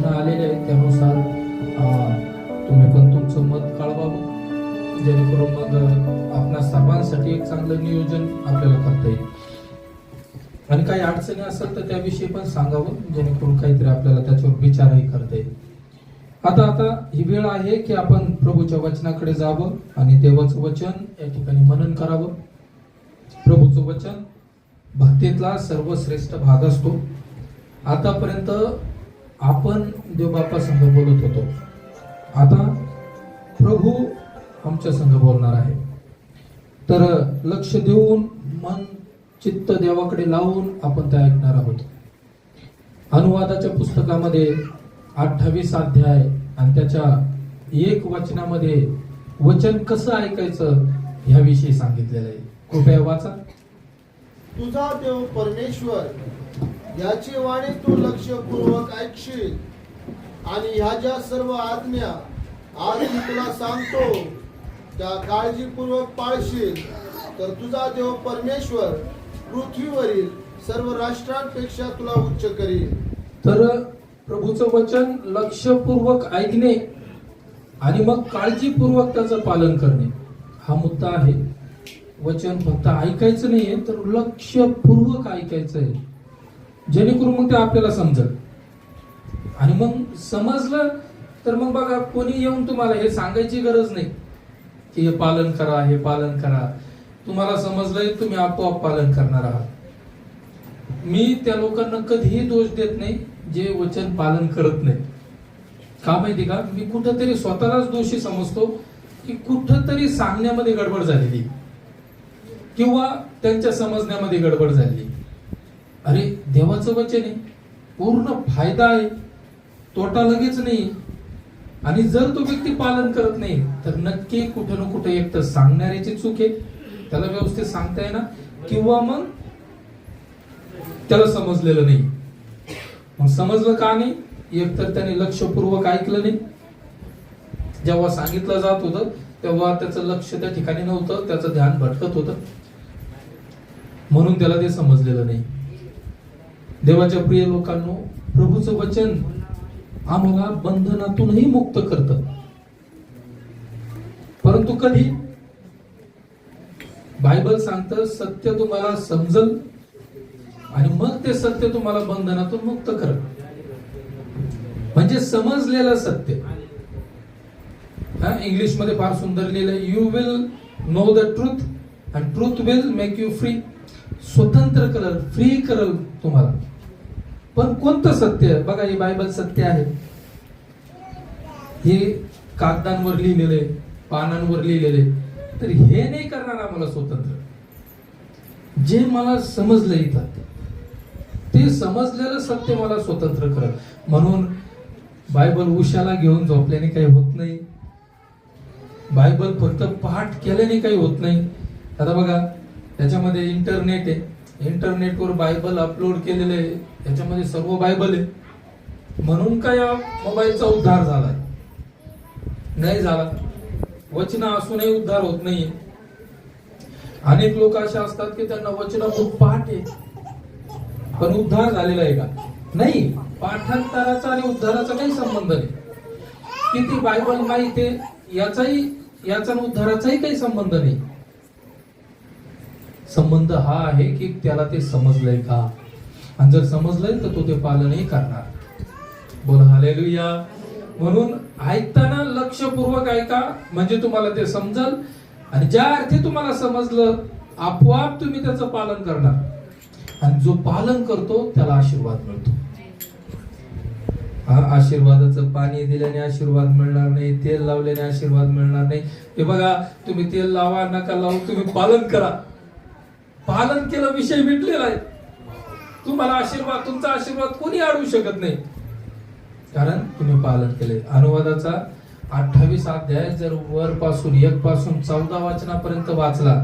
सूचना आलेल्या आहेत त्यानुसार तुम्ही पण तुमचं मत कळवावं, जेणेकरून मग आपल्या सर्वांसाठी एक चांगलं नियोजन आपल्याला करता येईल. आणि काही अडचणी असेल तर त्याविषयी पण सांगावं, जेणेकरून काहीतरी आपल्याला त्याच्यावर विचारही करता येईल. आता ही वेळ आहे की आपण प्रभूच्या वचनाकडे जावं आणि देवाचं वचन या ठिकाणी मनन करावं. प्रभूचं वचन भक्तीतला सर्वश्रेष्ठ भाग असतो. आतापर्यंत आपण देवबापा संघ बोलत होतो, आता प्रभू आमच्या संघ बोलणार आहे. तर लक्ष देऊन मन चित्त देवाकडे लावून आपण ते ऐकणार आहोत. अनुवादाच्या पुस्तकामध्ये 28 अध्याय आणि त्याच्या 1 वचनामध्ये वचन कसं ऐकायचं ह्याविषयी सांगितलेलं आहे. कृपया वाचा. तुझा देव परमेश्वर याची वाणी तू लक्षपूर्वक ऐकशील आणि ह्या ज्या सर्व आज्ञा आज मी तुला सांगतो त्या काळजीपूर्वक पाळशील, तर तुझा देव परमेश्वर पृथ्वीवरील सर्व राष्ट्रांपेक्षा तुला उच्च करील. तर प्रभूचं वचन लक्षपूर्वक ऐकणे आणि मग काळजीपूर्वक त्याचं पालन करणे हा मुद्दा आहे. वचन फक्त ऐकायचं नाहीये, तर लक्षपूर्वक ऐकायचं आहे, जेणेकरून मग ते आपल्याला समजेल. आणि मग समजलं तर मग बघा, कोणी येऊन तुम्हाला हे सांगायची गरज नाही की हे पालन करा, हे पालन करा. तुम्हाला समजलंय, तुम्ही आपोआप पालन करणार आहात. मी त्या लोकांना कधीही दोष देत नाही जे वचन पालन करत नाही. का माहिती का, मी कुठंतरी स्वतःलाच दोषी समजतो की कुठंतरी सांगण्यामध्ये गडबड झालेली किंवा त्यांच्या समजण्यामध्ये गडबड झाली. अरे देवाचं वचन आहे, पूर्ण फायदा आहे, तोटा लगेच नाही. आणि जर तो व्यक्ती पालन करत नाही तर नक्की कुठे ना कुठे एक तर सांगणाऱ्याची चूक आहे, त्याला व्यवस्थित सांगता येणार, किंवा मग त्याला समजलेलं नाही. मग समजलं का नाही, एक तर त्याने लक्षपूर्वक ऐकलं नाही. जेव्हा सांगितलं जात होतं तेव्हा त्याचं लक्ष त्या ठिकाणी नव्हतं, त्याचं ध्यान भटकत होतं, म्हणून त्याला ते समजलेलं नाही. देवाच्या प्रिय लोकांनो, प्रभूचं वचन आम्हाला बंधनातूनही मुक्त करतं. परंतु कधी बायबल सांगतं सत्य तुम्हाला समजल आणि मग ते सत्य तुम्हाला बंधनातून मुक्त कर. म्हणजे समजलेलं सत्य. इंग्लिश मध्ये फार सुंदर लिहिलं, you will know the truth and truth will make you free. स्वतंत्र करल, फ्री करल तुम्हाला. पण कोणतं सत्य? बघा, हे बायबल सत्य आहे, हे कागदांवर लिहिलेले, पानांवर लिहिलेले. तर हे नाही करणार आम्हाला स्वतंत्र. जे मला समजलं इथं, ते समजलेलं सत्य मला स्वतंत्र करल. म्हणून बायबल उशाला घेऊन झोपल्याने काही होत नाही. बायबल फक्त पाठ केल्याने काही होत नाही. आता बघा, त्याच्यामध्ये इंटरनेट आहे, इंटरनेटवर बायबल अपलोड केलेलं आहे, त्याच्यामध्ये सर्व बायबल आहे. म्हणून काय या मोबाईलचा उद्धार झालाय? नाही झाला. वचन असूनही उद्धार होत नाहीये. अनेक लोक असे असतात की त्यांना वचन खूप पाठ आहे, पण उद्धार झालेला आहे का? नाही. पाठांतराचा आणि उद्धाराचा काही संबंध नाही. किती बायबल माहित आहे याचा उद्धाराचाही काही संबंध नाही. संबंध हा आहे की त्याला ते समजलंय का, आणि जर समजलंय तर तो ते पालनही करणार. बोल हालेलुया. म्हणून ऐकताना लक्षपूर्वक ऐका, म्हणजे तुम्हाला ते समजल. आणि ज्या अर्थी तुम्हाला समजलं आपोआप तुम्ही त्याचं पालन करणार. आणि जो पालन करतो त्याला आशीर्वाद मिळतो. आशीर्वादाचं पाणी दिल्याने आशीर्वाद मिळणार नाही, तेल लावल्याने आशीर्वाद मिळणार नाही. हे बघा, तुम्ही तेल लावा नका लावू, तुम्ही पालन करा. पालन केलं, विषय मिटलेला आहे. तुम्हाला आशीर्वाद, तुमचा आशीर्वाद कोणी अडवू शकत नाही, कारण तुम्ही पालन केले. अनुवादाचा 28 अध्याय जर वर पासून 1 पासून 14 वचनापर्यंत वाचला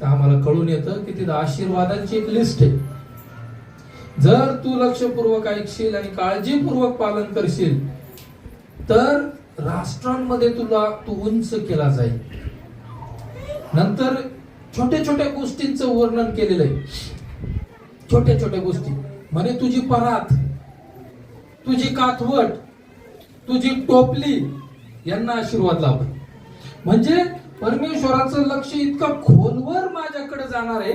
तर आम्हाला कळून येतं की तिथं आशीर्वादांची एक लिस्ट आहे. जर तू लक्षपूर्वक ऐकशील आणि काळजीपूर्वक पालन करशील तर राष्ट्रांमध्ये तू उंच केला जाईल. नंतर छोट्या छोट्या गोष्टींचं वर्णन केलेलं आहे. छोट्या छोट्या गोष्टी म्हणे तुझी परात, तुझी काथवट, तुझी टोपली यांना आशीर्वाद लाभ. म्हणजे परमेश्वराचं लक्ष इतकं खोलवर माझ्याकडे जाणार आहे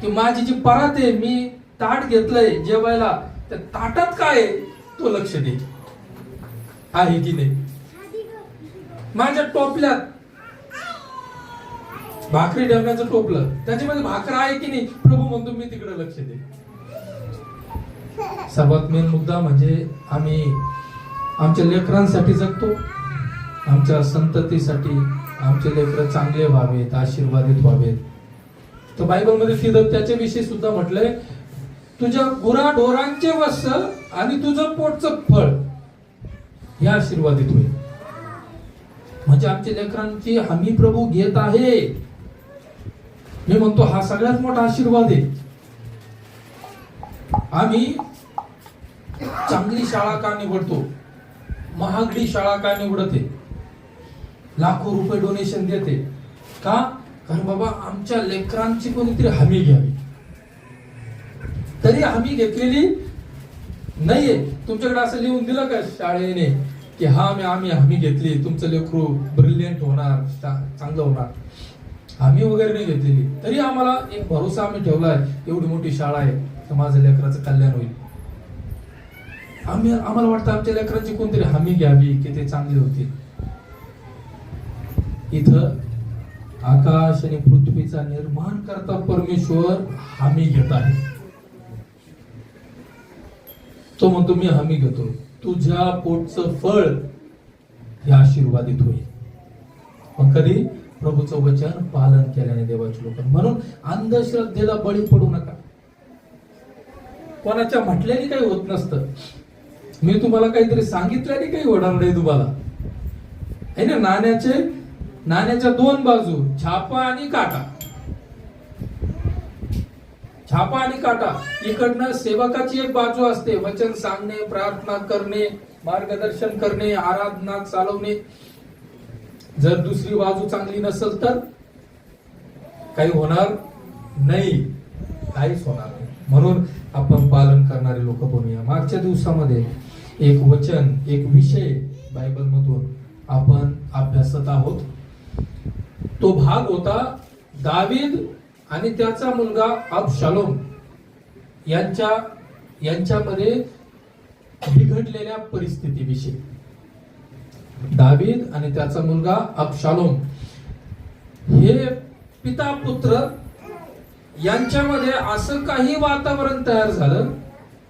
की माझी जी परात आहे, मी ताट घेतलंय जेवायला, त्या ताटात काय आहे तो लक्ष दे, आहे की नाही. माझ्या टोपल्यात भाकरी ठेवण्याचं टोपलं, त्याच्यामध्ये भाकर आहे की नाही, प्रभू म्हणतो मी तिकडे लक्ष दे. सर्वात मेन मुद्दा म्हणजे आम्ही आमच्या लेकरांसाठी जगतो, आमच्या संततीसाठी आमचे लेकर चांगले व्हावेत, आशीर्वादित व्हावेत. तर बायबलमध्ये तिथं त्याच्याविषयी सुद्धा म्हटलंय, तुझ्या गुराढोरांचे वस्त्र आणि तुझं पोटचं फळ हे आशीर्वादित होईल. म्हणजे आमच्या लेकरांची हमी प्रभू घेत आहे. मी म्हणतो हा सगळ्यात मोठा आशीर्वाद आहे. आम्ही चांगली शाळा का निवडतो, महागडी शाळा का निवडते, लाखो रुपये डोनेशन देते का? कारण बाबा आमच्या लेकरांची कोणीतरी हमी घ्यावी. तरी हमी घेतलेली नाहीये. तुमच्याकडे असं लिहून दिलं का शाळेने की हा आम्ही हमी घेतली, तुमचं लेकरू ब्रिलियंट होणार, चांगलं होणार? हमी वगैरे नाही घेतलेली, तरी आम्हाला एक भरोसा आम्ही ठेवलाय, एवढी मोठी शाळा आहे तर माझं लेकराचं कल्याण होईल. आम्हाला वाटतं आमच्या लेकरांची कोणतरी हमी घ्यावी की ते चांगले होतील. इथं आकाश आणि पृथ्वीचा निर्माण करता परमेश्वर हमी घेत आहे. तो म्हणतो मी हमी घेतो, तुझ्या पोटचं फळ हे आशीर्वादित होईल. पण कधी? प्रभूचं वचन पालन केल्याने देवाचे लोक. म्हणून अंधश्रद्धेला बळी पडू नका. कोणाच्या म्हटल्याने काही होत नसतं. मी तुम्हाला काहीतरी सांगितल्याने काही होणार नाही तुम्हाला, आहे ना. नाण्याच्या दोन बाजू, छापा आणि काटा. छापा आणि काटा. इकडनं सेवकाची एक बाजू असते, वचन सांगणे, प्रार्थना करणे, मार्गदर्शन करणे, आराधना चालवणे. जर दुसरी बाजू चांगली नसेल तर काही होणार नाही, काहीच होणार नाही. म्हणून आपण पालन करणारे लोक बनूया. मागच्या दिवसामध्ये एक वचन, एक विषय बायबल मधून आपण अभ्यासत आहोत. तो भाग होता दावीद आणि त्याचा मुलगा अबशालोम यांच्यामध्ये बिघडलेल्या परिस्थितीविषयी. दावीद आणि त्याचा मुलगा अबशालोम हे पिता पुत्र यांच्यामध्ये असं काही वातावरण तयार झालं,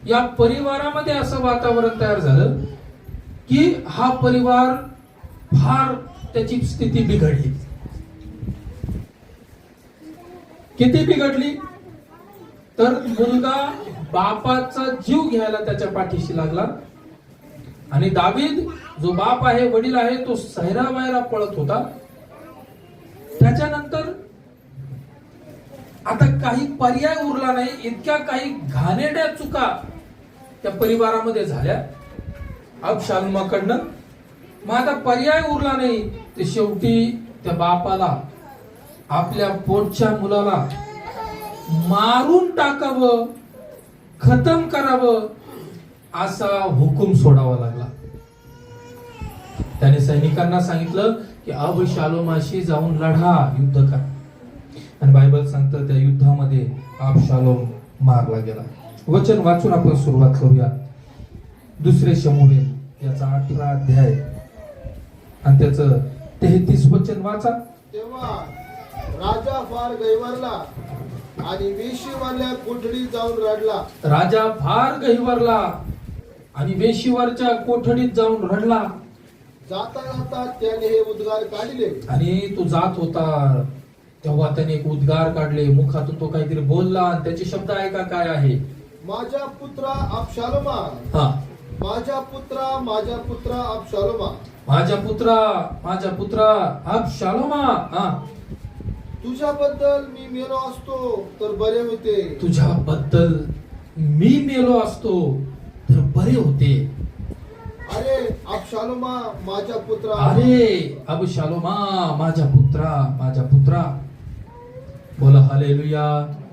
या परिवारामध्ये असं वातावरण तयार झालं की हा परिवार फार त्याची स्थिती बिघडली. किती बिघडली? तर मुलगा बापाचा जीव घ्यायला त्याच्या पाठीशी लागला आणि दावीद जो बाप आहे, वडील आहे, तो सैरावैरा पळत होता. त्याच्यानंतर आता काही पर्याय उरला नाही, इतक्या काही घाणेरड्या चुका त्या परिवारामध्ये झाल्या अबशालोमाकडनं. मग आता पर्याय उरला नाही, ते शेवटी त्या बापाला, आपल्या पोटच्या मुलाला मारून टाकावं, खतम करावं असा हुकूम सोडावा लागला. त्याने सैनिकांना सांगितलं की अबशालोमाशी जाऊन लढा, युद्ध करा. आणि बायबल सांगतं त्या युद्धामध्ये अबशालोम मारला गेला. वचन वाचून आपण सुरुवात करूया. दुसरे शमूएल याचा 18 अध्याय आणि त्याचं 33 वचन वाचा. तेव्हा राजा फार गैवारला आणि वेशीवाल्या कोठडीत जाऊन रडला. राजा फार गहिवरला आणि वेशीवरच्या कोठडीत जाऊन रडला. जाता जाता त्याने हे उद्गार काढले. आणि तो जात होता तेव्हा त्याने एक उद्गार काढले. मुखातून तो काहीतरी बोलला आणि त्याचे शब्द ऐका काय आहे. माझ्या पुत्रा अबशालोमा, हा, माझ्या पुत्रा, माझ्या पुत्रा अबशालोमा, माझ्या पुत्रा अबशालोमा. हा, तुझ्याबद्दल मी मेलो असतो तर बरे होते. तुझ्याबद्दल मी मेलो असतो तर बरे होते. अरे अबशालोमा माझ्या पुत्रा, अरे अबशालोमा माझ्या पुत्रा. बोला हालेलुया.